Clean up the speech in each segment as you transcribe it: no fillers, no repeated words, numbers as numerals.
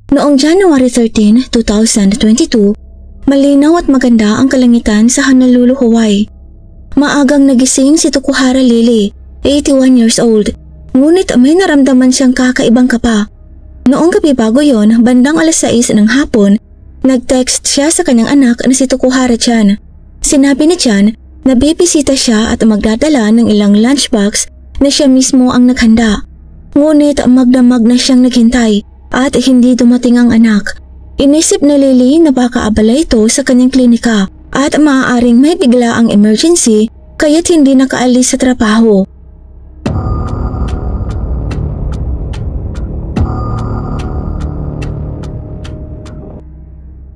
Noong January 13, 2022, malinaw at maganda ang kalangitan sa Honolulu, Hawaii. Maagang nagising si Tokuhara Lily, 81 years old, ngunit may naramdaman siyang kakaibang kapa. Noong gabi bago yon, bandang alas 6 ng hapon, nag-text siya sa kanyang anak na si Tokuhara-chan. Sinabi ni Chan na bibisita siya at magdadala ng ilang lunchbox na siya mismo ang naghanda. Ngunit magdamag na siyang naghintay at hindi dumating ang anak. Inisip ni Lily na baka abala ito sa kanyang klinika at maaaring may bigla ang emergency kaya't hindi nakaalis sa trabaho.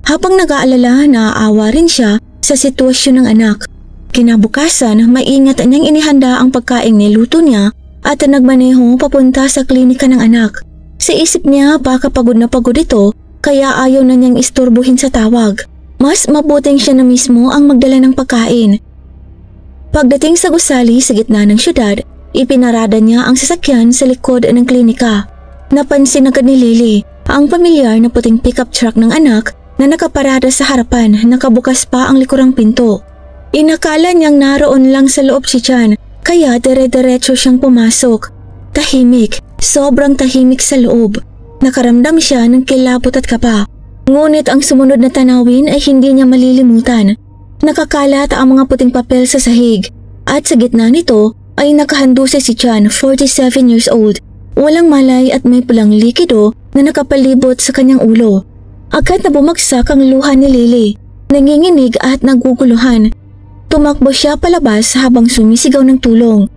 Habang nag-aalala, naaawa rin siya sa sitwasyon ng anak. Kinabukasan, maingat niyang inihanda ang pagkaing niluto niya at nagmaneho papunta sa klinika ng anak. Sa isip niya baka pagod na pagod ito kaya ayaw na niyang istorbohin sa tawag. Mas mabuting siya na mismo ang magdala ng pagkain. Pagdating sa gusali sa gitna ng syudad, ipinarada niya ang sasakyan sa likod ng klinika. Napansin agad ni Lily ang pamilyar na puting pickup truck ng anak na nakaparada sa harapan, nakabukas pa ang likurang pinto. Inakala niyang naroon lang sa loob si Chan kaya dire-diretso siyang pumasok. Tahimik, sobrang tahimik sa loob. Nakaramdam siya ng kilabot at kaba. Ngunit ang sumunod na tanawin ay hindi niya malilimutan. Nakakalat ang mga puting papel sa sahig at sa gitna nito ay nakahandusay si Chan, 47 years old. Walang malay at may pulang likido na nakapalibot sa kanyang ulo. Agad na bumagsak ang luha ni Lily. Nanginginig at naguguluhan. Tumakbo siya palabas habang sumisigaw ng tulong.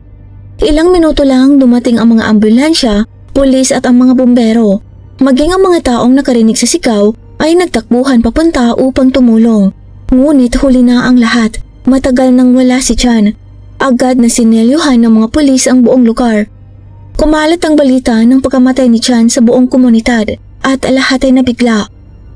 Ilang minuto lang dumating ang mga ambulansya, pulis at ang mga bumbero. Maging ang mga taong nakarinig sa sigaw ay nagtakbuhan papunta upang tumulong. Ngunit huli na ang lahat. Matagal nang wala si Chan. Agad na sinelyuhan ng mga pulis ang buong lugar. Kumalat ang balita ng pagkamatay ni Chan sa buong komunidad at lahat ay nabigla.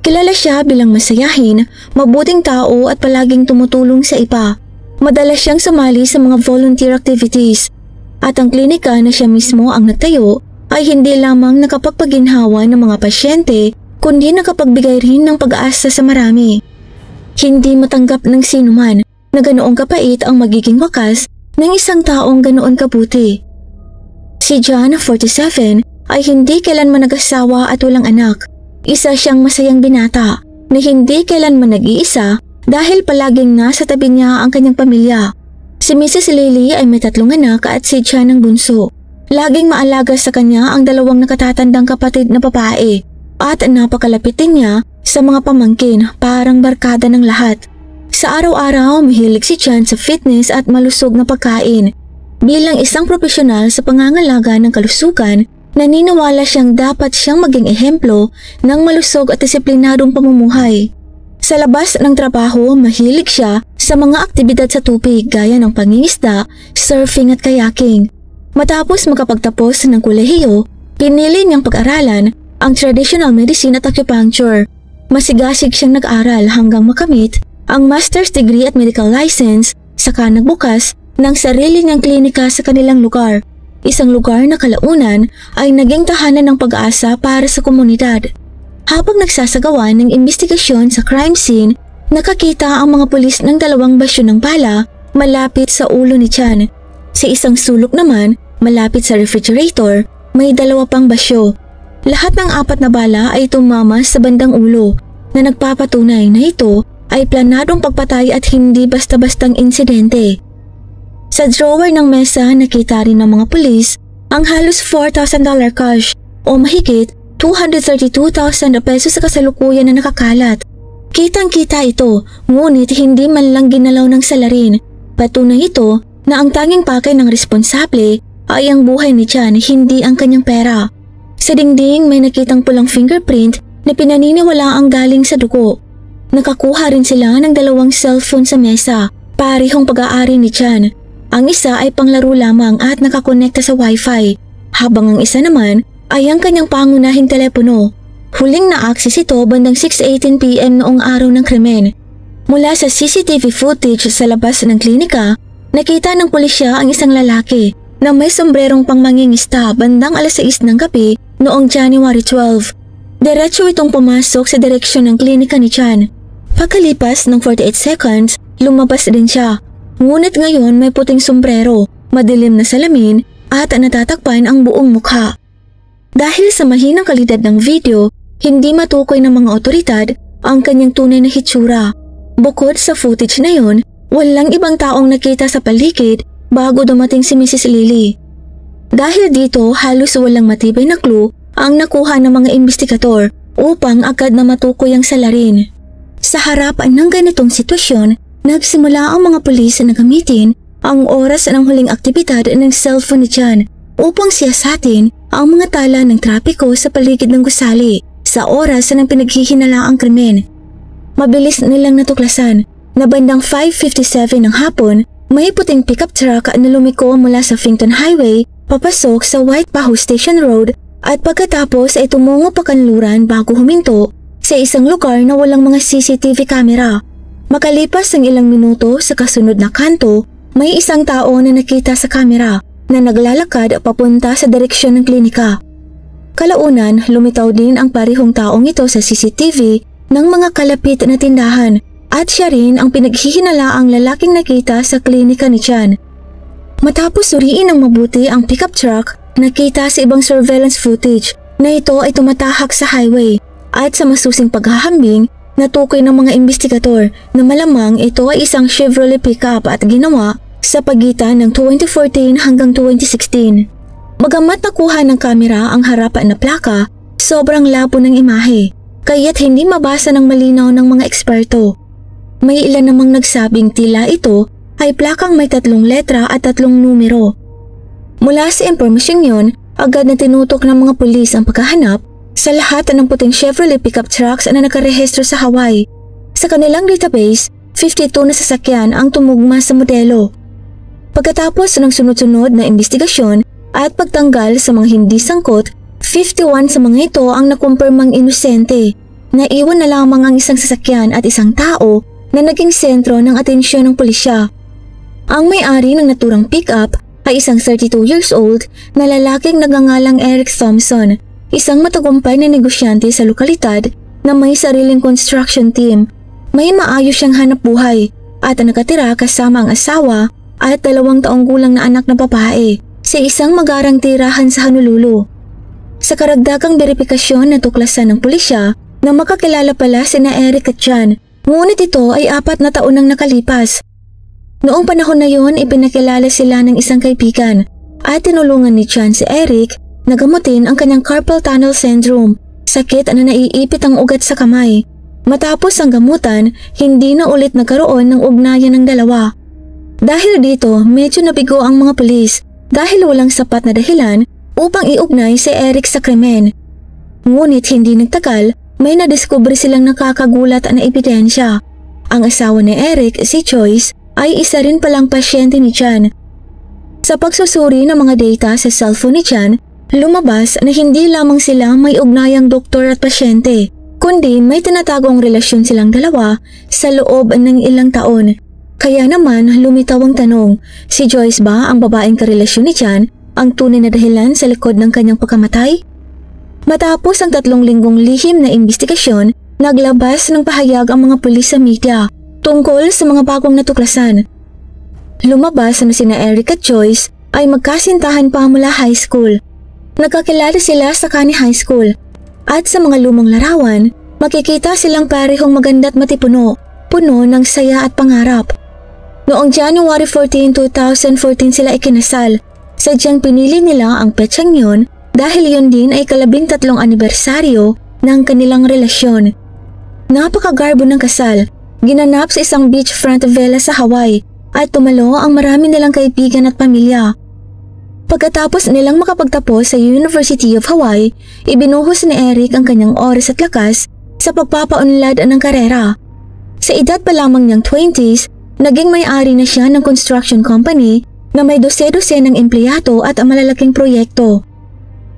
Kilala siya bilang masayahin, mabuting tao at palaging tumutulong sa iba. Madalas siyang sumali sa mga volunteer activities. At ang klinika na siya mismo ang nagtayo ay hindi lamang nakapagpaginhawa ng mga pasyente kundi nakapagbigay rin ng pag-asa sa marami. Hindi matanggap ng sinuman na ganoong kapait ang magiging wakas ng isang taong ganoon kabuti. Si John, 47, ay hindi kailanman nag-asawa at walang anak. Isa siyang masayang binata na hindi kailanman nag-iisa dahil palaging nasa tabi niya ang kanyang pamilya. Si Mrs. Lily ay may 3 anak at si Chan ang bunso. Laging maalaga sa kanya ang 2 nakatatandang kapatid na babae at napakalapit din niya sa mga pamangkin, parang barkada ng lahat. Sa araw-araw, mahilig si Chan sa fitness at malusog na pagkain. Bilang isang profesional sa pangangalaga ng kalusugan, naniniwala siyang dapat siyang maging ehemplo ng malusog at disiplinadong pamumuhay. Sa labas ng trabaho, mahilig siya sa mga aktibidad sa tubig gaya ng pangingisda, surfing at kayaking. Matapos makapagtapos ng kolehiyo, pinili niyang pag-aralan ang traditional medicine at acupuncture. Masigasig siyang nag-aral hanggang makamit ang master's degree at medical license, saka nagbukas ng sarili niyang klinika sa kanilang lugar. Isang lugar na kalaunan ay naging tahanan ng pag-asa para sa komunidad. Habang nagsasagawa ng investigasyon sa crime scene, nakakita ang mga pulis ng 2 basyo ng bala malapit sa ulo ni Chan. Sa isang sulok naman, malapit sa refrigerator, may 2 pang basyo. Lahat ng 4 na bala ay tumama sa bandang ulo na nagpapatunay na ito ay planadong pagpatay at hindi basta-bastang insidente. Sa drawer ng mesa nakita rin ng mga pulis ang halos $4,000 cash o mahigit 232,000 pesos sa kasalukuyan na nakakalat. Kitang-kita ito, ngunit hindi man lang ginalaw ng salarin. Patunay ito na ang tanging pakay ng responsable ay ang buhay ni Chan, hindi ang kanyang pera. Sa dingding may nakitang pulang fingerprint na pinaniniwala ang galing sa dugo. Nakakuha rin sila ng 2 cellphone sa mesa, parehong pag-aari ni Chan. Ang isa ay panglaro lamang at nakakonekta sa wifi, habang ang isa naman ay ang kanyang pangunahing telepono. Huling na-access ito bandang 6:18 PM noong araw ng krimen. Mula sa CCTV footage sa labas ng klinika, nakita ng pulisya ang isang lalaki na may sombrerong pangmangingista bandang alas 6 ng gabi noong January 12. Diretso itong pumasok sa direksyon ng klinika ni Chan. Pagkalipas ng 48 seconds, lumabas din siya. Ngunit ngayon may puting sombrero, madilim na salamin at natatakpan ang buong mukha. Dahil sa mahinang kalidad ng video, hindi matukoy ng mga otoridad ang kanyang tunay na hitsura. Bukod sa footage na yon, walang ibang taong nakita sa paligid bago dumating si Mrs. Lily. Dahil dito, halos walang matibay na clue ang nakuha ng mga investigador upang agad na matukoy ang salarin. Sa harapan ng ganitong sitwasyon, nagsimula ang mga pulis na gamitin ang oras ng huling aktibidad ng cellphone ni Chan upang siyasatin ang mga tala ng trapiko sa paligid ng gusali sa oras ng pinaghihinalaang krimen. Mabilis nilang natuklasan na bandang 5:57 ng hapon, may puting pickup truck na lumiko mula sa Finkton Highway papasok sa White Paho Station Road at pagkatapos ay tumungo pa kanluran bago huminto sa isang lugar na walang mga CCTV camera. Makalipas ng ilang minuto sa kasunod na kanto, may isang tao na nakita sa kamera na naglalakad papunta sa direksyon ng klinika. Kalaunan, lumitaw din ang parehong taong ito sa CCTV ng mga kalapit na tindahan at siya rin ang pinaghihinalaang lalaking nakita sa klinika ni Chan. Matapos suriin ng mabuti ang pickup truck, nakita sa ibang surveillance footage na ito ay tumatahak sa highway at sa masusing paghahambing, natukoy ng mga investigador na malamang ito ay isang Chevrolet pickup at ginawa sa pagitan ng 2014 hanggang 2016. Bagamat nakuha ng kamera ang harapan na plaka, sobrang labo ng imahe, kaya't hindi mabasa ng malinaw ng mga eksperto. May ilan namang nagsabing tila ito ay plakang may 3 letra at 3 numero. Mula sa impormasyong yon, agad na tinutok ng mga pulis ang paghahanap sa lahat ng puting Chevrolet pickup trucks na nakarehistro sa Hawaii. Sa kanilang database, 52 na sasakyan ang tumugma sa modelo. Pagkatapos ng sunod-sunod na investigasyon at pagtanggal sa mga hindi sangkot, 51 sa mga ito ang nakumpirmang inosente. Naiwan na lamang ang isang sasakyan at isang tao na naging sentro ng atensyon ng pulisya. Ang may-ari ng naturang pickup ay isang 32 years old na lalaking nagngangalang Eric Thompson, isang matagumpay na negosyante sa lokalidad na may sariling construction team. May maayos siyang hanap buhay at nakatira kasama ang asawa at 2 taong gulang na anak na babae sa isang magarang tirahan sa Honolulu. Sa karagdagang beripikasyon, natuklasan ng pulisya na makakilala pala sina Eric at Chan, ngunit ito ay 4 na taon nang nakalipas. Noong panahon na yon, ipinakilala sila ng isang kaibigan at tinulungan ni Chan si Eric na gamutin ang kanyang carpal tunnel syndrome, sakit na naiipit ang ugat sa kamay. Matapos ang gamutan, hindi na ulit nagkaroon ng ugnayan ng dalawa. Dahil dito, medyo nabigo ang mga pulis dahil walang sapat na dahilan upang iugnay si Eric sa krimen. Ngunit hindi nagtagal, may nadiskubre silang nakakagulat na ebidensya. Ang asawa ni Eric, si Joyce, ay isa rin palang pasyente ni Chan. Sa pagsusuri ng mga data sa cellphone ni Chan, lumabas na hindi lamang sila may ugnayang doktor at pasyente, kundi may tinatagong relasyon silang dalawa sa loob ng ilang taon. Kaya naman lumitaw ang tanong, si Joyce ba ang babaeng karelasyon ni Chan ang tunay na dahilan sa likod ng kanyang pagkamatay? Matapos ang 3 linggong lihim na investigasyon, naglabas ng pahayag ang mga pulis sa media tungkol sa mga bagong natuklasan. Lumabas na sina Eric at Joyce ay magkasintahan pa mula high school. Nagkakilala sila sa Kani High School at sa mga lumang larawan, makikita silang parehong maganda at matipuno, puno ng saya at pangarap. Noong January 14, 2014 sila ikinasal. Sadyang pinili nila ang petsang yon dahil yon din ay 13 anibersaryo ng kanilang relasyon. Napakagarbo ng kasal, ginanap sa isang beachfront villa sa Hawaii at tumalo ang marami nilang kaibigan at pamilya. Pagkatapos nilang makapagtapos sa University of Hawaii, ibinuhos ni Eric ang kanyang oras at lakas sa pagpapaunlad ng karera. Sa edad pa lamang niyang 20s, naging may-ari na siya ng construction company na may 12 ng empleyado at malalaking proyekto.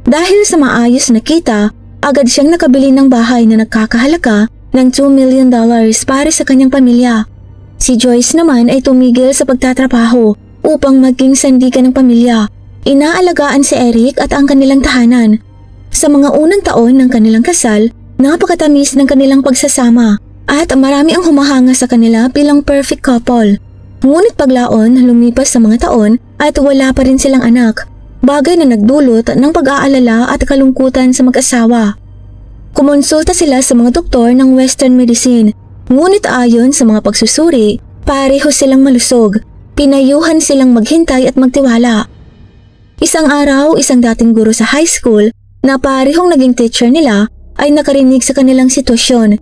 Dahil sa maayos na kita, agad siyang nakabili ng bahay na nagkakahalaga ng $2 million para sa kanyang pamilya. Si Joyce naman ay tumigil sa pagtatrabaho upang maging sandigan ng pamilya. Inaalagaan si Eric at ang kanilang tahanan. Sa mga unang taon ng kanilang kasal, napakatamis ng kanilang pagsasama at marami ang humahanga sa kanila bilang perfect couple. Ngunit paglaon, lumipas sa mga taon at wala pa rin silang anak, bagay na nagdulot ng pag-aalala at kalungkutan sa mag-asawa. Kumonsulta sila sa mga doktor ng Western medicine, ngunit ayon sa mga pagsusuri, pareho silang malusog. Pinayuhan silang maghintay at magtiwala. Isang araw, isang dating guro sa high school na parehong naging teacher nila ay nakarinig sa kanilang sitwasyon.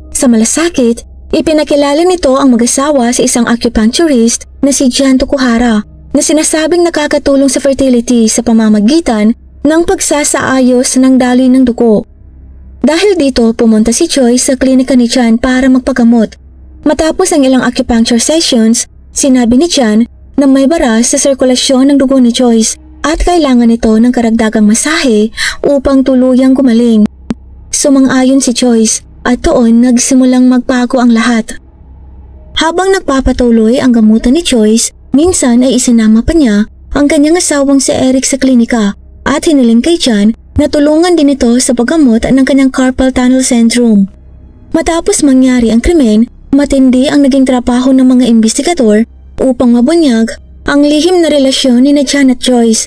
Sa malasakit, ipinakilala nito ang mag-asawa sa isang acupuncturist na si Jan Tokuhara na sinasabing nakakatulong sa fertility sa pamamagitan ng pagsasaayos ng daloy ng dugo. Dahil dito, pumunta si Joyce sa klinika ni Jan para magpagamot. Matapos ang ilang acupuncture sessions, sinabi ni Jan na may baras sa sirkulasyon ng dugo ni Joyce at kailangan nito ng karagdagang masahe upang tuluyang gumaling. Sumang-ayon si Joyce at doon nagsimulang magbago ang lahat. Habang nagpapatuloy ang gamutan ni Joyce, minsan ay isinama pa niya ang kanyang asawang si Eric sa klinika at hiniling kay Jan na tulungan din ito sa paggamot ng kanyang carpal tunnel syndrome. Matapos mangyari ang krimen, matindi ang naging trabaho ng mga investigador upang mabunyag ang lihim na relasyon ni Jan at Joyce.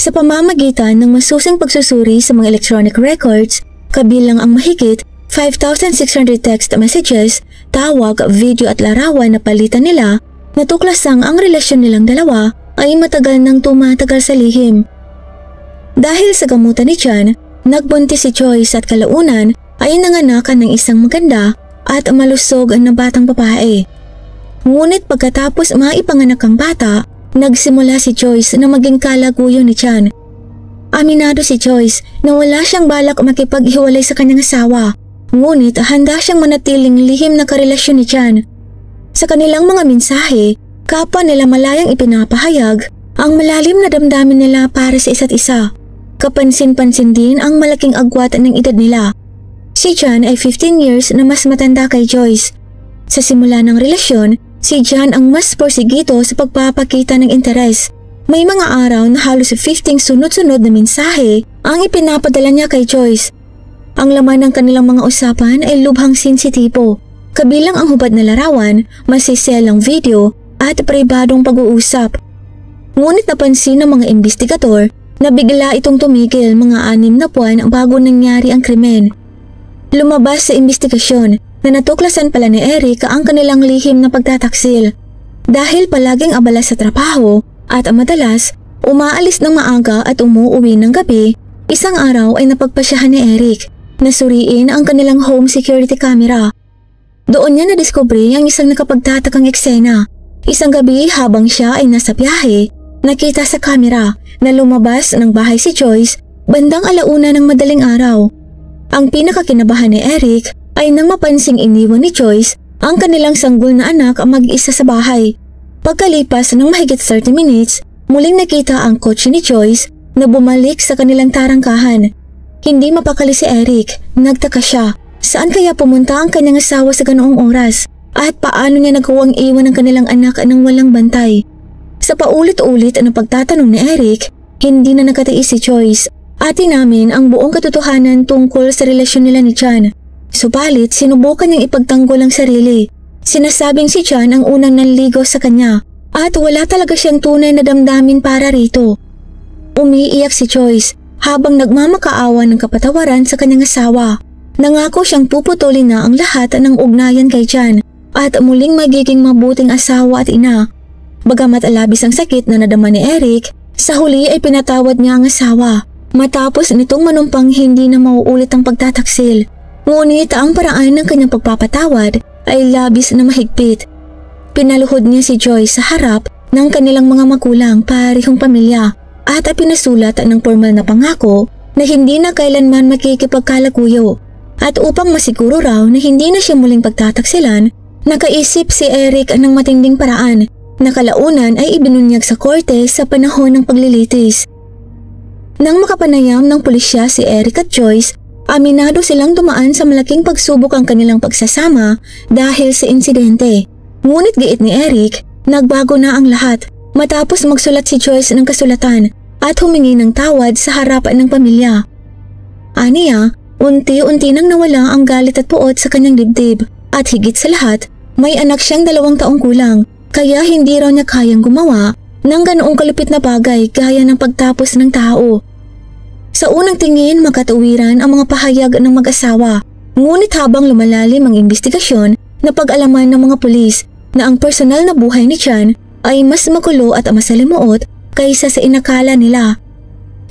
Sa pamamagitan ng masusing pagsusuri sa mga electronic records, kabilang ang mahigit 5,600 text messages, tawag, video at larawan na palitan nila, natuklasang ang relasyon nilang dalawa ay matagal nang tumatagal sa lihim. Dahil sa gamutan ni Jan, nagbuntis si Joyce at kalaunan ay nanganakan ng isang maganda at malusog na batang babae. Ngunit pagkatapos maipanganak ang bata, nagsimula si Joyce na maging kalaguyo ni Jan. Aminado si Joyce na wala siyang balak makipaghiwalay sa kanyang asawa, ngunit handa siyang manatiling lihim na karelasyon ni Jan. Sa kanilang mga mensahe, kapwa nila malayang ipinapahayag ang malalim na damdamin nila para sa isa't isa. Kapansin-pansin din ang malaking agwat ng edad nila. Si Jan ay 15 years na mas matanda kay Joyce. Sa simula ng relasyon, si Jan ang mas porsigito sa pagpapakita ng interes. May mga araw na halos 15 sunod-sunod na mensahe ang ipinapadala niya kay Joyce. Ang laman ng kanilang mga usapan ay lubhang sensitibo, kabilang ang hubad na larawan, masiselang video at pribadong pag-uusap. Ngunit napansin ng mga investigador na bigla itong tumigil mga 6 na buwan bago nangyari ang krimen. Lumabas sa investigasyon na natuklasan pala ni Eric ang kanilang lihim na pagtataksil. Dahil palaging abala sa trabaho at madalas umaalis ng maaga at umuuwi ng gabi, isang araw ay napagpasyahan ni Eric na suriin ang kanilang home security camera. Doon niya nadiskubre ang isang nakapagtatakang eksena. Isang gabi habang siya ay nasa biyahe, nakita sa camera na lumabas ng bahay si Joyce bandang 1:00 ng madaling araw. Ang pinakakinabahan ni Eric ay nang mapansing iniwan ni Joyce ang kanilang sanggol na anak mag-isa sa bahay. Pagkalipas ng mahigit 30 minutes, muling nakita ang kotse ni Joyce na bumalik sa kanilang tarangkahan. Hindi mapakali si Eric, nagtaka siya. Saan kaya pumunta ang kanyang asawa sa ganoong oras? At paano niya nagawang iwan ang kanilang anak ng walang bantay? Sa paulit-ulit na pagtatanong ni Eric, hindi na nakatiis si Joyce at inamin ang buong katotohanan tungkol sa relasyon nila ni Jan. Subalit sinubukan niyang ipagtanggol ang sarili. Sinasabing si Jan ang unang nanligaw sa kanya at wala talaga siyang tunay na damdamin para rito. Umiiyak si Joyce habang nagmamakaawa ng kapatawaran sa kanyang asawa. Nangako siyang puputulin na ang lahat ng ugnayan kay Jan at muling magiging mabuting asawa at ina. Bagamat labis ang sakit na nadama ni Eric, sa huli ay pinatawad niya ang asawa matapos nitong manumpang hindi na mauulit ang pagtataksil. Ngunit ang paraan ng kanyang pagpapatawad ay labis na mahigpit. Pinaluhod niya si Joyce sa harap ng kanilang mga magulang, parehong pamilya at pinasulat ng formal na pangako na hindi na kailanman makikipagkalaguyo. At upang masiguro raw na hindi na siya muling pagtataksilan, nakaisip si Eric ng matinding paraan na kalaunan ay ibinunyag sa korte sa panahon ng paglilitis. Nang makapanayam ng pulisya si Eric at Joyce, aminado silang dumaan sa malaking pagsubok ang kanilang pagsasama dahil sa insidente. Ngunit giit ni Eric, nagbago na ang lahat matapos magsulat si Joyce ng kasulatan at humingi ng tawad sa harapan ng pamilya. Aniya, unti-unti nang nawala ang galit at puot sa kanyang dibdib at higit sa lahat, may anak siyang 2 taong kulang kaya hindi raw niya kayang gumawa ng ganoong kalupit na bagay gaya ng pagtapos ng tao. Sa unang tingin makatuwiran ang mga pahayag ng mag-asawa, ngunit habang lumalalim ang investigasyon, napag-alaman ng mga pulis na ang personal na buhay ni Chan ay mas magulo at masalimuot kaysa sa inakala nila.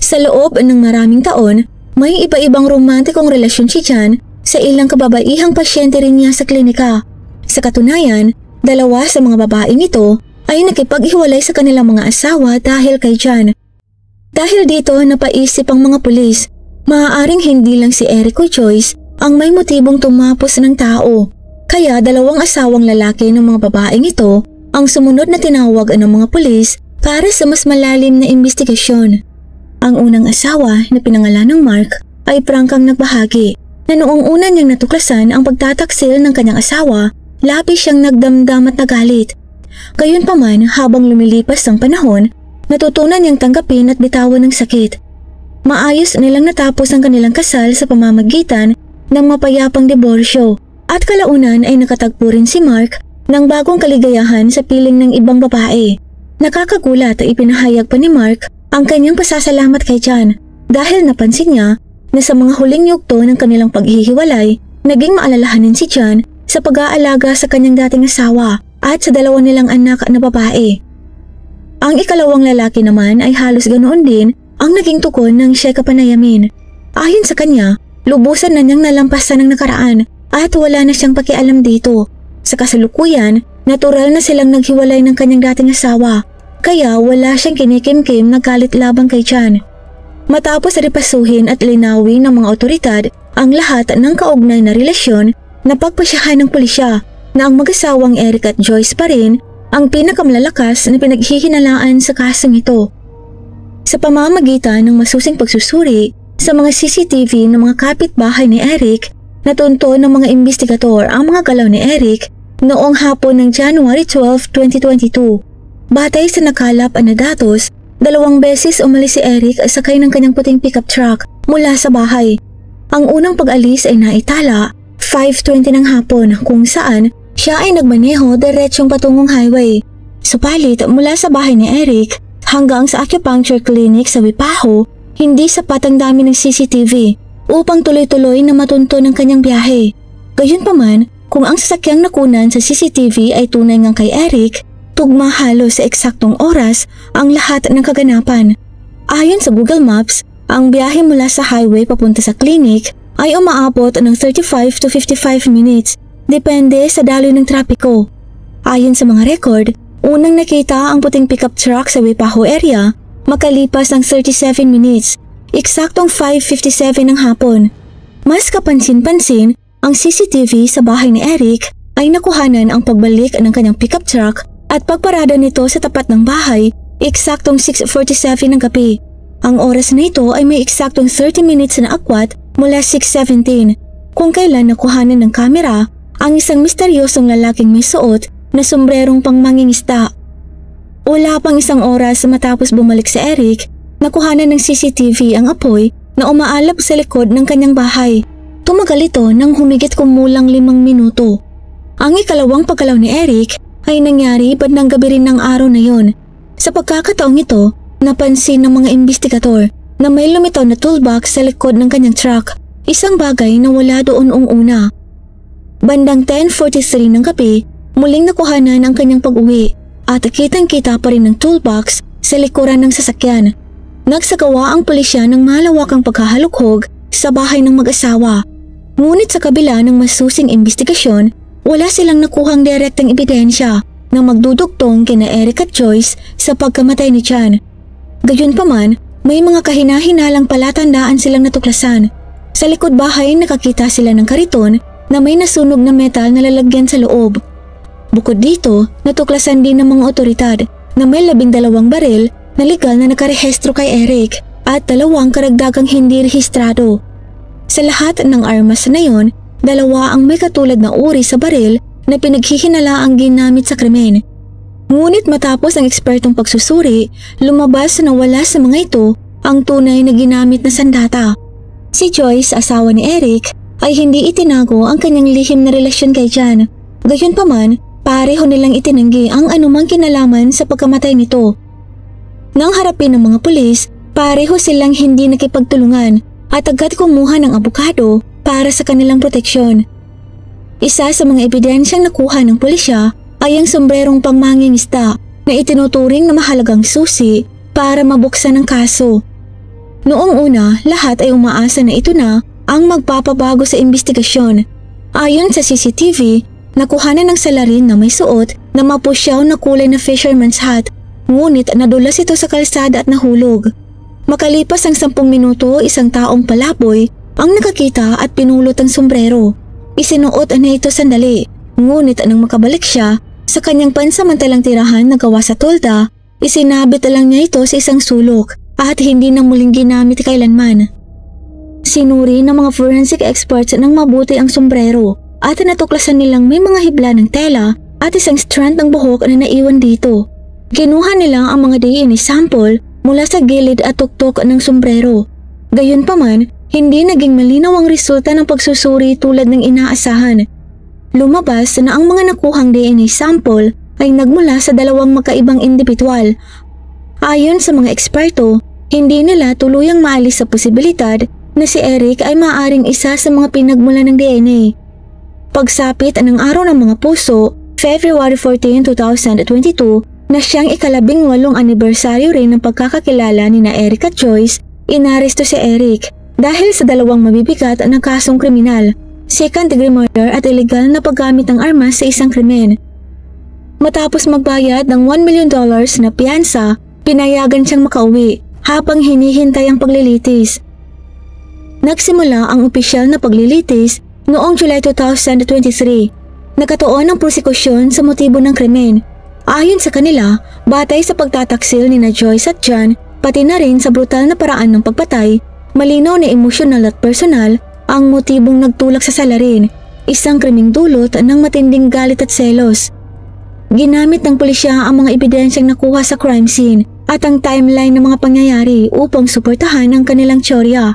Sa loob ng maraming taon, may iba-ibang romantikong relasyon si Chan sa ilang kababaihang pasyente rin niya sa klinika. Sa katunayan, 2 sa mga babaeng ito ay nakipaghiwalay sa kanilang mga asawa dahil kay Chan. Dahil dito napaisip ang mga pulis, maaaring hindi lang si Eric o Joyce ang may motibong tumapos ng tao. Kaya 2 asawang lalaki ng mga babaeng ito ang sumunod na tinawag ng mga pulis para sa mas malalim na investigasyon. Ang unang asawa na pinangalan ng Mark ay prangkang nagbahagi na noong una niyang natuklasan ang pagtataksil ng kanyang asawa, labis siyang nagdamdam at nagalit. Gayunpaman, habang lumilipas ang panahon, natutunan niyang tanggapin at bitawan ng sakit. Maayos nilang natapos ang kanilang kasal sa pamamagitan ng mapayapang diborsyo at kalaunan ay nakatagpo rin si Mark ng bagong kaligayahan sa piling ng ibang babae. Nakakagulat ay ipinahayag pa ni Mark ang kanyang pasasalamat kay Chan dahil napansin niya na sa mga huling yugto ng kanilang paghihiwalay, naging maalalahanin si Chan sa pag-aalaga sa kanyang dating asawa at sa 2 nilang anak na babae. Ang ikalawang lalaki naman ay halos ganoon din ang naging tugon ng siya kapanayamin. Ayon sa kanya, lubusan na niyang nalampasan ng nakaraan at wala na siyang pakialam dito. Sa kasalukuyan, natural na silang naghiwalay ng kanyang dating asawa, kaya wala siyang kinikimkim na galit labang kay Chan. Matapos repasuhin at linawin ng mga otoridad ang lahat ng kaugnay na relasyon, napagpasyahan ng pulisya na ang mag-asawang Eric at Joyce pa rin ang pinakamalalakas na pinaghihinalaan sa kasong ito. Sa pamamagitan ng masusing pagsusuri sa mga CCTV ng mga kapitbahay ni Eric, natunto ng mga investigador ang mga galaw ni Eric noong hapon ng January 12, 2022. Batay sa nakalap na datos, 2 beses umalis si Eric sakay ng kanyang puting pickup truck mula sa bahay. Ang unang pag-alis ay naitala 5:20 ng hapon kung saan siya ay nagmaneho diretsyong patungong highway. Subalit mula sa bahay ni Eric hanggang sa acupuncture clinic sa Wipaho, hindi sapat ang dami ng CCTV upang tuloy-tuloy na matunto ng kanyang biyahe. Gayunpaman, kung ang sasakyang nakunan sa CCTV ay tunay ngang kay Eric, tugma halos sa eksaktong oras ang lahat ng kaganapan. Ayon sa Google Maps, ang biyahe mula sa highway papunta sa clinic ay umaabot ng 35 to 55 minutes, depende sa daloy ng trapiko. Ayon sa mga record, unang nakita ang puting pickup truck sa Wipaho area makalipas ng 37 minutes, eksaktong 5:57 ng hapon. Mas kapansin-pansin, ang CCTV sa bahay ni Eric ay nakuhanan ang pagbalik ng kanyang pickup truck at pagparada nito sa tapat ng bahay, eksaktong 6:47 ng gabi. Ang oras na ito ay may eksaktong 30 minutes na akwat mula 6:17, kung kailan nakuhanan ng kamera ang isang misteryosong lalaking may suot na sombrerong pangmangingisda. Wala pang isang oras matapos bumalik si Eric, nakuhanan ng CCTV ang apoy na umaalap sa likod ng kanyang bahay. Tumagal ito ng humigit kumulang 5 minuto. Ang ikalawang pagkalaw ni Eric ay nangyari bandang gabi rin ng araw na yon. Sa pagkakataong ito, napansin ng mga investigador na may lumitaw na toolbox sa likod ng kanyang truck, isang bagay na wala doon una. Bandang 10:43 ng gabi, muling nakuhanan ang kanyang pag-uwi at kitang-kita pa rin ng toolbox sa likuran ng sasakyan. Nagsagawa ang pulisya ng malawakang paghahalukhog sa bahay ng mag-asawa. Ngunit sa kabila ng masusing investigasyon, wala silang nakuhang direktang ebidensya na magdudugtong kina Eric at Joyce sa pagkamatay ni Chan. Gayunpaman, may mga kahina-hinalang palatandaan silang natuklasan. Sa likod bahay nakakita sila ng kariton na may nasunog na metal na lalagyan sa loob. Bukod dito, natuklasan din ng mga otoridad na may 12 baril na legal na nakarehistro kay Eric at 2 karagdagang hindi rehistrado. Sa lahat ng armas na yon, 2 ang may katulad na uri sa baril na pinaghihinalaang ginamit sa krimen. Ngunit matapos ang ekspertong pagsusuri, lumabas na wala sa mga ito ang tunay na ginamit na sandata. Si Joyce, asawa ni Eric, ay hindi itinago ang kanyang lihim na relasyon kay Jan. Gayunpaman, pareho nilang itinanggi ang anumang kinalaman sa pagkamatay nito. Nang harapin ng mga pulis, pareho silang hindi nakipagtulungan at agad kumuha ng abogado para sa kanilang proteksyon. Isa sa mga ebidensyang nakuha ng pulisya ay ang sombrerong pangmangingisda na itinuturing na mahalagang susi para mabuksan ang kaso. Noong una, lahat ay umaasa na ito na ang magpapabago sa investigasyon. Ayon sa CCTV, nakuhanan ng salarin na may suot na mapusyaw na kulay na fisherman's hat, ngunit nadulas ito sa kalsada at nahulog. Makalipas ang 10 minuto, isang taong palaboy ang nakakita at pinulot ang sombrero. Isinuot na ito sandali, ngunit nang makabalik siya sa kanyang pansamantalang tirahan na gawa sa tolda, isinabit lang niya ito sa isang sulok at hindi na muling ginamit kailanman. Sinuri ng mga forensic experts ng mabuti ang sombrero at natuklasan nilang may mga hibla ng tela at isang strand ng buhok na naiwan dito. Kinuha nila ang mga DNA sample mula sa gilid at tuktok ng sombrero. Gayunpaman, hindi naging malinaw ang resulta ng pagsusuri tulad ng inaasahan. Lumabas na ang mga nakuhang DNA sample ay nagmula sa 2 magkaibang indibidwal. Ayon sa mga eksperto, hindi nila tuluyang maalis sa posibilidad na si Eric ay maaaring isa sa mga pinagmula ng DNA. Pagsapit ng araw ng mga puso, February 14, 2022, na siyang ika-18 anibersaryo rin ng pagkakakilala ni na Eric at Joyce, inaresto si Eric dahil sa 2 mabibigat na kasong kriminal, second-degree murder at illegal na paggamit ng armas sa isang krimen. Matapos magbayad ng $1 million na piyansa, pinayagan siyang makauwi habang hinihintay ang paglilitis. Nagsimula ang opisyal na paglilitis noong July 2023. Nakatuon ang prosekusyon sa motibo ng krimen. Ayon sa kanila, batay sa pagtataksil ni na Joyce at Jan, pati na rin sa brutal na paraan ng pagpatay, malinaw na emosyonal at personal ang motibong nagtulak sa salarin, isang krimeng dulot ng matinding galit at selos. Ginamit ng pulisya ang mga ebidensyang nakuha sa crime scene at ang timeline ng mga pangyayari upang suportahan ang kanilang teorya.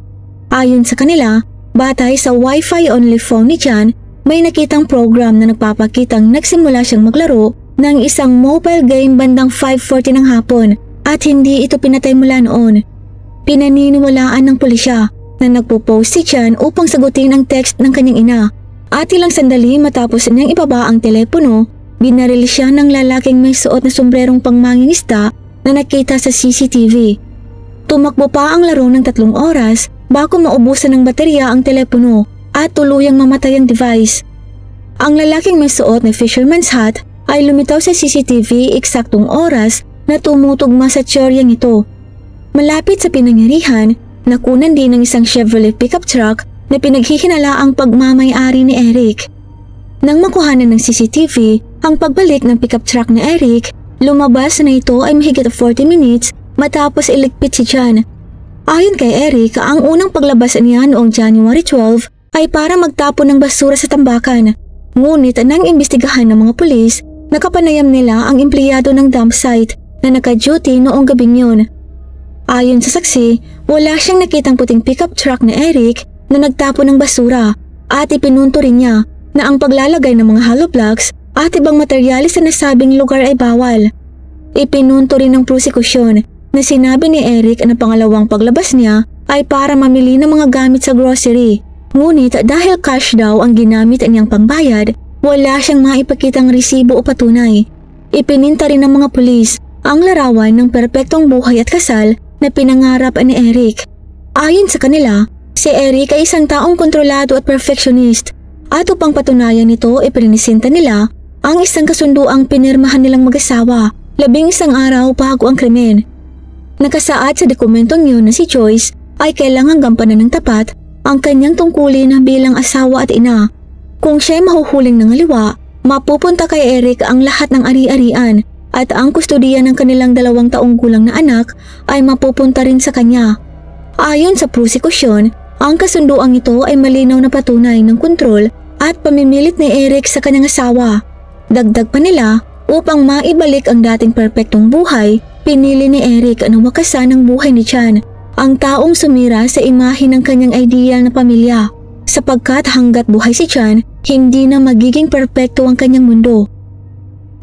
Ayon sa kanila, batay sa Wi-Fi only phone ni Jan, may nakitang program na nagpapakitang nagsimula siyang maglaro ng isang mobile game bandang 5:40 ng hapon at hindi ito pinatay mula noon. Pinaniniwalaan ng pulisya na nagpo-post si Jan upang sagutin ang text ng kanyang ina at ilang sandali matapos niyang ibaba ang telepono, binaril siya ng lalaking may suot na sombrerong pangmangingisda na nakita sa CCTV. Tumakbo pa ang laro ng 3 oras bago maubusan ng baterya ang telepono at tuluyang mamatay ang device. Ang lalaking may suot na fisherman's hat ay lumitaw sa CCTV eksaktong oras na tumutugma sa teoryang ito. Malapit sa pinangyarihan, nakunan din ng isang Chevrolet pickup truck na pinaghihinala ang pagmamay-ari ni Eric. Nang makuhanan ng CCTV ang pagbalik ng pickup truck ni Eric, lumabas na ito ay mahigit 40 minutes matapos iligpit si Jan. Ayon kay Eric, ang unang paglabas niya noong January 12 ay para magtapon ng basura sa tambakan. Ngunit nang imbestigahan ng mga pulis, nakapanayam nila ang empleyado ng dump site na naka-duty noong gabing yun. Ayon sa saksi, wala siyang nakitang puting pickup truck ni Eric na nagtapon ng basura at ipinunto rin niya na ang paglalagay ng mga hollow blocks at ibang materyales sa nasabing lugar ay bawal. Ipinunto rin ng prosekusyon na sinabi ni Eric na pangalawang paglabas niya ay para mamili ng mga gamit sa grocery. Ngunit dahil cash daw ang ginamit niyang pangbayad, wala siyang maipakitang resibo o patunay. Ipininta rin ng mga pulis ang larawan ng perpektong buhay at kasal na pinangarap ni Eric. Ayon sa kanila, si Eric ay isang taong kontrolado at perfectionist at upang patunayan nito ipinisinta nila ang isang kasunduang pinirmahan nilang mag-asawa 11 araw bago ang krimen. Nakasaad sa dokumentong yun na si Joyce ay kailangang gampanan ng tapat ang kanyang tungkulin bilang asawa at ina. Kung siya'y mahuhuling ng aliwa, mapupunta kay Eric ang lahat ng ari-arian at ang kustudiya ng kanilang 2 taong gulang na anak ay mapupunta rin sa kanya. Ayon sa prosekusyon, ang kasunduang ito ay malinaw na patunay ng kontrol at pamimilit ni Eric sa kanyang asawa. Dagdag pa nila, upang maibalik ang dating perpektong buhay, pinili ni Eric na wakasan ang buhay ni Jan ang taong sumira sa imahe ng kanyang ideal na pamilya, sapagkat hanggat buhay si Chan, hindi na magiging perpekto ang kanyang mundo.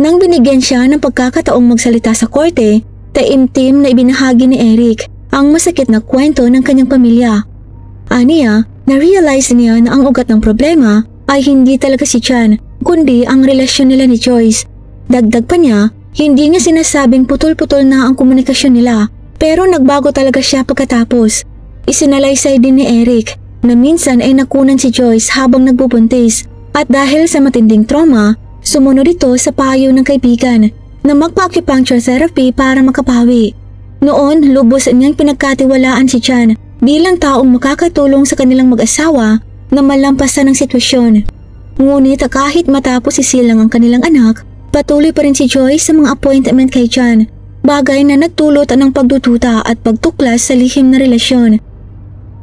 Nang binigyan siya ng pagkakataong magsalita sa korte, taimtim na ibinahagi ni Eric ang masakit na kwento ng kanyang pamilya. Aniya, na-realize niya na ang ugat ng problema ay hindi talaga si Chan, kundi ang relasyon nila ni Joyce. Dagdag pa niya, hindi niya sinasabing putol-putol na ang komunikasyon nila, pero nagbago talaga siya pagkatapos. Isinalaysay din ni Eric na minsan ay nakunan si Joyce habang nagbubuntis, at dahil sa matinding trauma, sumunod ito sa payo ng kaibigan na magpa-acupuncture therapy para makapawi. Noon, lubos niyang pinagkatiwalaan si Chan bilang taong makakatulong sa kanilang mag-asawa na malampasan ang sitwasyon. Ngunit kahit matapos isilang ang kanilang anak, patuloy pa rin si Joyce sa mga appointment kay Chan, bagay na nagdulot ng pagdududa at pagtuklas sa lihim na relasyon.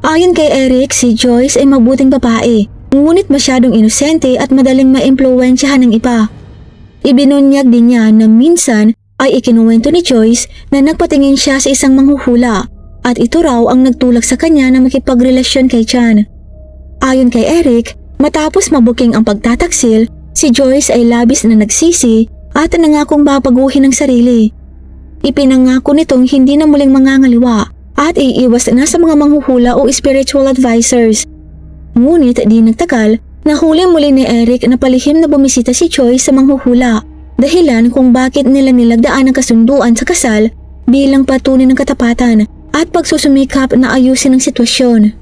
Ayon kay Eric, si Joyce ay mabuting babae, ngunit masyadong inosente at madaling maimpluwensyahan ng iba. Ibinunyag din niya na minsan ay ikinuwento ni Joyce na nagpatingin siya sa isang manghuhula at ito raw ang nagtulak sa kanya na makipagrelasyon kay Chan. Ayon kay Eric, matapos mabuking ang pagtataksil, si Joyce ay labis na nagsisi at nangakong babaguhin ang sarili. Ipinangako nitong hindi na muling mangangaliwa at iiwas na sa mga manghuhula o spiritual advisors. Ngunit di nagtagal, nahuli muli ni Eric na palihim na bumisita si Joyce sa manghuhula, dahilan kung bakit nila nilagdaan ang kasunduan sa kasal bilang patunay ng katapatan at pagsusumikap na ayusin ang sitwasyon.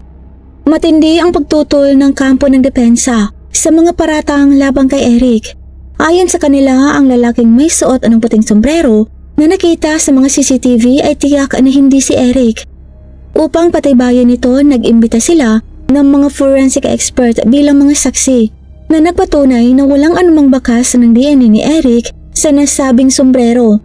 Matindi ang pagtutol ng kampo ng depensa sa mga paratang labang kay Eric. Ayon sa kanila, ang lalaking may suot ng puting sombrero na nakita sa mga CCTV ay tiyak na hindi si Eric. Upang pataybayan nito, nag-imbita sila ng mga forensic expert bilang mga saksi na nagpatunay na walang anumang bakas ng DNA ni Eric sa nasabing sombrero.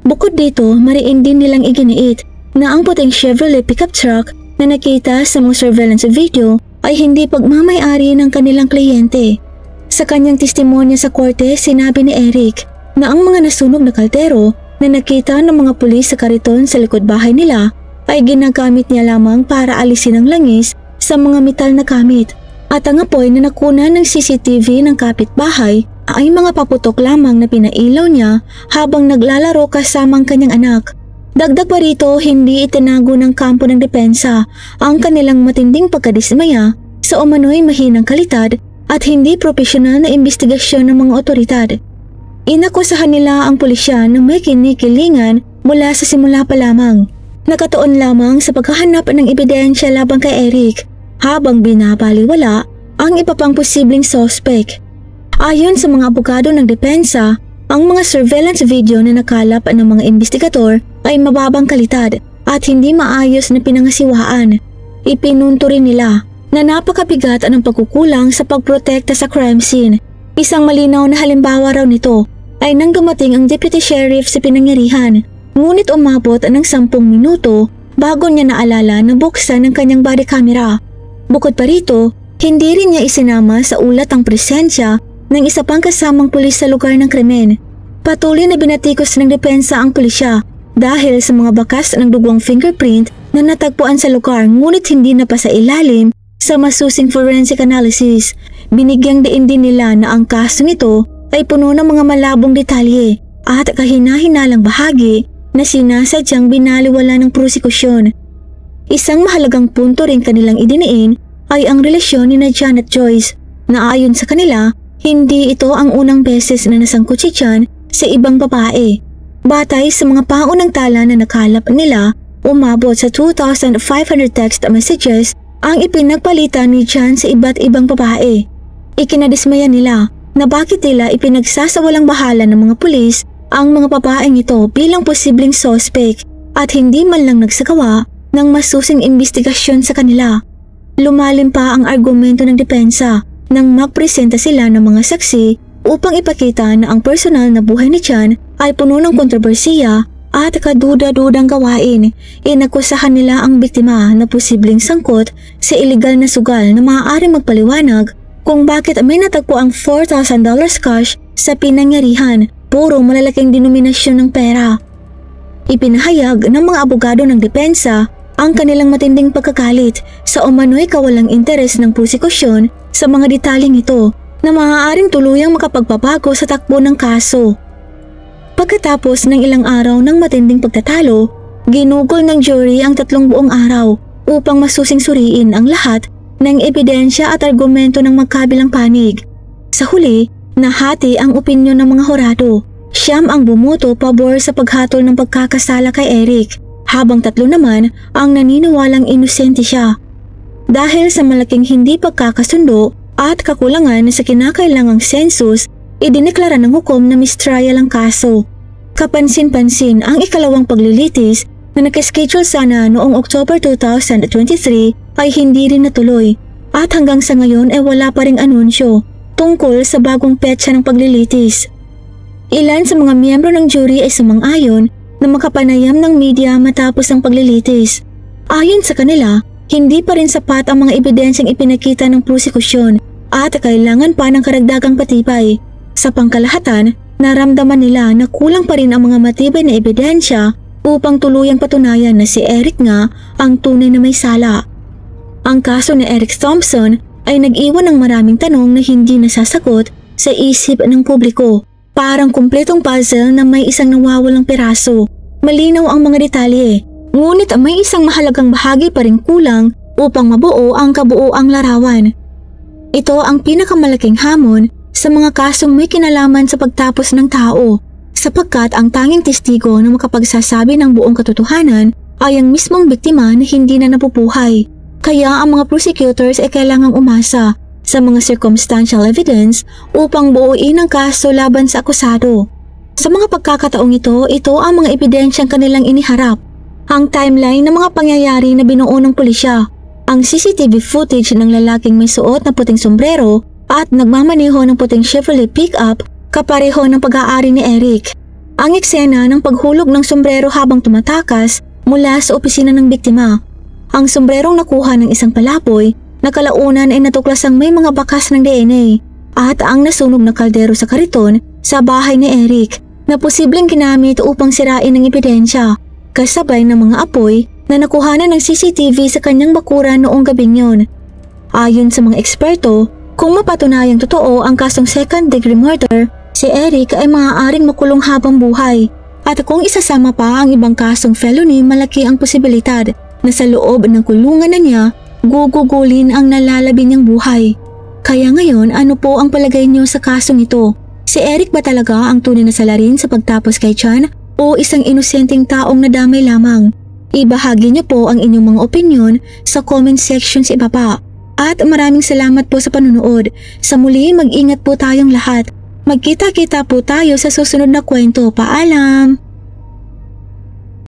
Bukod dito, mariin din nilang iginiit na ang puting Chevrolet pickup truck na nakita sa mga surveillance video ay hindi pagmamay-ari ng kanilang kliyente. Sa kanyang testimonya sa korte, sinabi ni Eric na ang mga nasunog na kaldero na nakita ng mga pulis sa kariton sa likod bahay nila ay ginagamit niya lamang para alisin ang langis sa mga metal na gamit, at ang apoy na nakunan ng CCTV ng kapitbahay ay mga paputok lamang na pinailaw niya habang naglalaro kasama ang kanyang anak. Dagdag pa rito, hindi itinago ng kampo ng depensa ang kanilang matinding pagkadismaya sa umano'y mahinang kalidad at hindi propesyonal na investigasyon ng mga otoridad. Inakusahan nila ang pulisya na may kinikilingan mula sa simula pa lamang. Nakatuon lamang sa paghahanap ng ebidensya labang kay Eric habang binabaliwala ang iba pang posibleng suspect. Ayon sa mga abogado ng depensa, ang mga surveillance video na nakalap ng mga investigador ay mababang kalidad at hindi maayos na pinangasiwaan. Ipinunto rin nila na napakabigat ng pagkukulang sa pagprotekta sa crime scene. Isang malinaw na halimbawa raw nito ay nang dumating ang deputy sheriff sa pinangyarihan, ngunit umabot ng 10 minuto bago niya naalala na buksan ang kanyang body camera. Bukod pa rito, hindi rin niya isinama sa ulat ang presensya ng isa pang kasamang pulis sa lugar ng krimen. Patuloy na binatikos ng depensa ang pulisya dahil sa mga bakas ng dugwang fingerprint na natagpuan sa lugar, ngunit hindi na pa sa ilalim sa masusing forensic analysis. Binigyang diin din nila na ang kasong ito ay puno ng mga malabong detalye at kahina-hinalang bahagi na sinasadyang binaliwala ng prosekusyon. Isang mahalagang punto rin kanilang idiniin ay ang relasyon ni Chan at Joyce, na ayon sa kanila, hindi ito ang unang beses na nasangkot si Chan sa ibang babae. Batay sa mga paunang tala na nakalap nila, umabot sa 2,500 text messages ang ipinagpalitan ni Chan sa iba't ibang babae. Ikinadismaya nila na bakit nila ipinagsasawalang bahala ng mga pulis ang mga babaeng ito bilang posibleng suspect at hindi man lang nagsagawa ng masusing investigasyon sa kanila. Lumalim pa ang argumento ng depensa nang magpresenta sila ng mga saksi upang ipakita na ang personal na buhay ni Chan ay puno ng kontrobersiya at kaduda-dudang gawain. Inakusahan nila ang biktima na posibleng sangkot sa iligal na sugal na maaaring magpaliwanag kung bakit may natagpo ang $4,000 cash sa pinangyarihan, puro malalaking denominasyon ng pera. Ipinahayag ng mga abogado ng depensa ang kanilang matinding pagkagalit sa umano'y kawalang interes ng prosekusyon sa mga detaling ito na maaaring tuluyang makapagpabago sa takbo ng kaso. Pagkatapos ng ilang araw ng matinding pagtatalo, ginugol ng jury ang 3 buong araw upang masusing suriin ang lahat ng ebidensya at argumento ng magkabilang panig. Sa huli, nahati ang opinyon ng mga hurado. Siyam ang bumuto pabor sa paghatol ng pagkakasala kay Eric, habang 3 naman ang naniniwalang inosente siya. Dahil sa malaking hindi pagkakasundo at kakulangan sa kinakailangang sensus, idineklara ng hukom na mistrial ang kaso. Kapansin-pansin ang ikalawang paglilitis na nakaschedule sana noong October 2023 ay hindi rin natuloy at hanggang sa ngayon ay wala pa ring anunsyo tungkol sa bagong petsa ng paglilitis. Ilan sa mga miyembro ng jury ay sumang-ayon na makapanayam ng media matapos ang paglilitis. Ayon sa kanila, hindi pa rin sapat ang mga ebidensyang ipinakita ng prosekusyon at kailangan pa ng karagdagang patibay. Sa pangkalahatan, naramdaman nila na kulang pa rin ang mga matibay na ebidensya upang tuluyang patunayan na si Eric nga ang tunay na may sala. Ang kaso ni Eric Thompson ay nag-iwan ng maraming tanong na hindi nasasagot sa isip ng publiko. Parang kumpletong puzzle na may isang nawawalang piraso. Malinaw ang mga detalye, ngunit may isang mahalagang bahagi pa rin kulang upang mabuo ang kabuoang larawan. Ito ang pinakamalaking hamon sa mga kasong may kinalaman sa pagtapos ng tao, sapagkat ang tanging testigo na makapagsasabi ng buong katotohanan ay ang mismong biktima na hindi na nabubuhay. Kaya ang mga prosecutors ay kailangang umasa sa mga circumstantial evidence upang buuin ang kaso laban sa akusado. Sa mga pagkakataong ito ang mga ebidensyang kanilang iniharap. Ang timeline ng mga pangyayari na binuo ng pulisya, ang CCTV footage ng lalaking may suot na puting sombrero at nagmamaneho ng puting Chevrolet pickup kapareho ng pag-aari ni Eric. Ang eksena ng paghulog ng sombrero habang tumatakas mula sa opisina ng biktima. Ang sombrerong nakuha ng isang palaboy na kalaunan ay natuklasang may mga bakas ng DNA at ang nasunog na kaldero sa kariton sa bahay ni Eric na posibleng ginamit upang sirain ang ebidensya kasabay ng mga apoy na nakuhanan ng CCTV sa kanyang bakuran noong gabing yon. Ayon sa mga eksperto, kung mapatunayang totoo ang kasong second-degree murder, si Eric ay maaaring makulong habang buhay. At kung isasama pa ang ibang kasong felony, malaki ang posibilidad na sa loob ng kulungan na niya, gugugulin ang nalalabi niyang buhay. Kaya ngayon, ano po ang palagay niyo sa kasong ito? Si Eric ba talaga ang tunay na salarin sa pagtapos kay Chan o isang inosenteng taong nadamay lamang? Ibahagi niyo po ang inyong mga opinyon sa comment section sa ibaba. At maraming salamat po sa panunood. Sa muli, mag-ingat po tayong lahat. Magkita-kita po tayo sa susunod na kwento. Paalam!